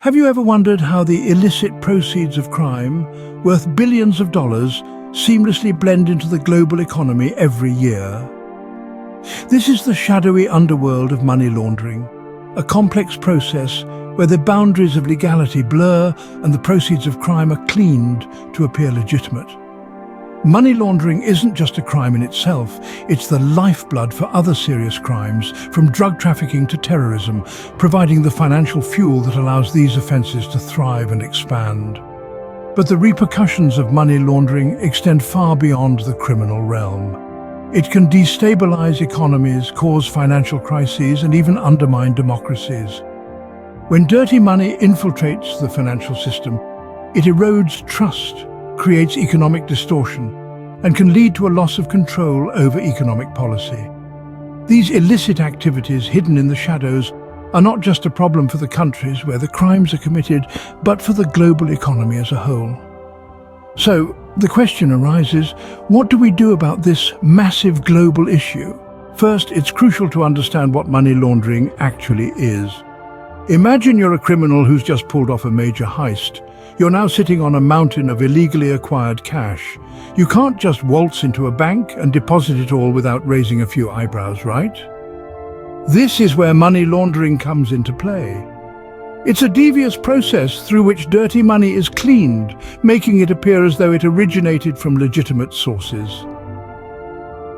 Have you ever wondered how the illicit proceeds of crime, worth billions of dollars, seamlessly blend into the global economy every year? This is the shadowy underworld of money laundering, a complex process where the boundaries of legality blur and the proceeds of crime are cleaned to appear legitimate. Money laundering isn't just a crime in itself, it's the lifeblood for other serious crimes, from drug trafficking to terrorism, providing the financial fuel that allows these offences to thrive and expand. But the repercussions of money laundering extend far beyond the criminal realm. It can destabilize economies, cause financial crises, and even undermine democracies. When dirty money infiltrates the financial system, it erodes trust, creates economic distortion, and can lead to a loss of control over economic policy. These illicit activities hidden in the shadows are not just a problem for the countries where the crimes are committed, but for the global economy as a whole. So, the question arises, what do we do about this massive global issue? First, it's crucial to understand what money laundering actually is. Imagine you're a criminal who's just pulled off a major heist. You're now sitting on a mountain of illegally acquired cash. You can't just waltz into a bank and deposit it all without raising a few eyebrows, right? This is where money laundering comes into play. It's a devious process through which dirty money is cleaned, making it appear as though it originated from legitimate sources.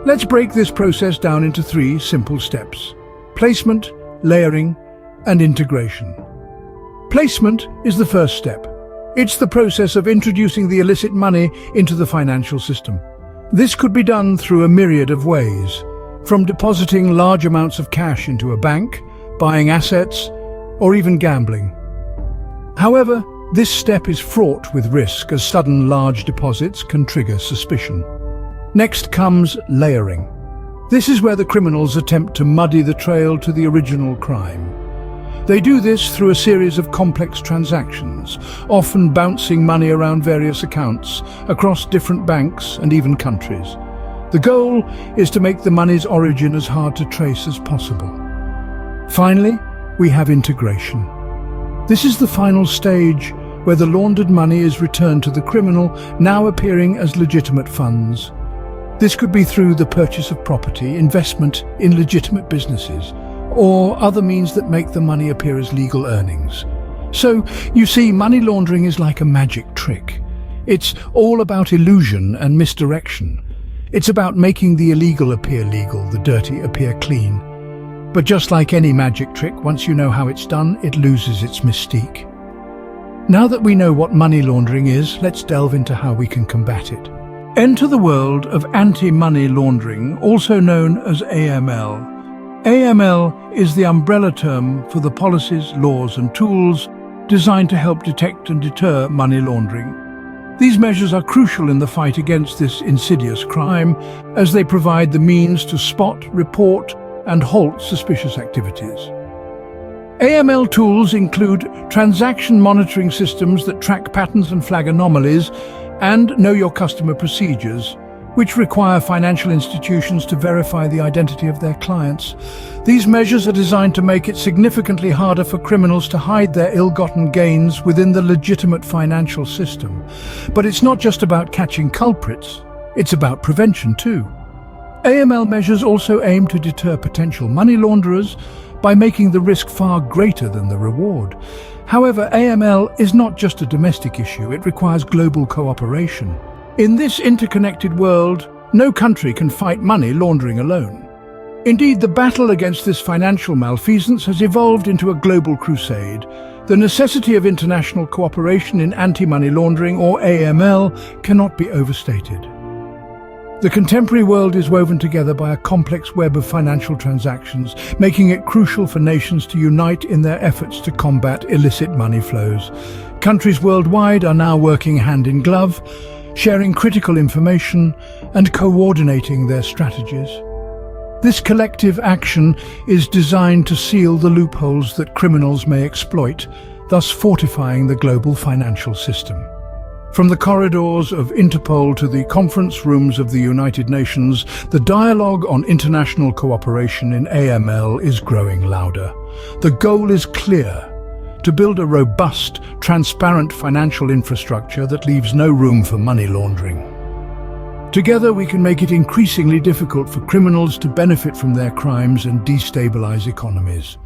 Let's break this process down into 3 simple steps: placement, layering, and integration. Placement is the first step. It's the process of introducing the illicit money into the financial system. This could be done through a myriad of ways, from depositing large amounts of cash into a bank, buying assets, or even gambling. However, this step is fraught with risk, as sudden large deposits can trigger suspicion. Next comes layering. This is where the criminals attempt to muddy the trail to the original crime. They do this through a series of complex transactions, often bouncing money around various accounts, across different banks and even countries. The goal is to make the money's origin as hard to trace as possible. Finally, we have integration. This is the final stage, where the laundered money is returned to the criminal, now appearing as legitimate funds. This could be through the purchase of property, investment in legitimate businesses, or other means that make the money appear as legal earnings. So, you see, money laundering is like a magic trick. It's all about illusion and misdirection. It's about making the illegal appear legal, the dirty appear clean. But just like any magic trick, once you know how it's done, it loses its mystique. Now that we know what money laundering is, let's delve into how we can combat it. Enter the world of anti-money laundering, also known as AML. AML is the umbrella term for the policies, laws and tools designed to help detect and deter money laundering. These measures are crucial in the fight against this insidious crime, as they provide the means to spot, report and halt suspicious activities. AML tools include transaction monitoring systems that track patterns and flag anomalies, and know your customer procedures, which require financial institutions to verify the identity of their clients. These measures are designed to make it significantly harder for criminals to hide their ill-gotten gains within the legitimate financial system. But it's not just about catching culprits, it's about prevention too. AML measures also aim to deter potential money launderers by making the risk far greater than the reward. However, AML is not just a domestic issue, it requires global cooperation. In this interconnected world, no country can fight money laundering alone. Indeed, the battle against this financial malfeasance has evolved into a global crusade. The necessity of international cooperation in anti-money laundering, or AML, cannot be overstated. The contemporary world is woven together by a complex web of financial transactions, making it crucial for nations to unite in their efforts to combat illicit money flows. Countries worldwide are now working hand in glove, sharing critical information and coordinating their strategies. This collective action is designed to seal the loopholes that criminals may exploit, thus fortifying the global financial system. From the corridors of Interpol to the conference rooms of the United Nations, the dialogue on international cooperation in AML is growing louder. The goal is clear: to build a robust, transparent financial infrastructure that leaves no room for money laundering. Together, we can make it increasingly difficult for criminals to benefit from their crimes and destabilize economies.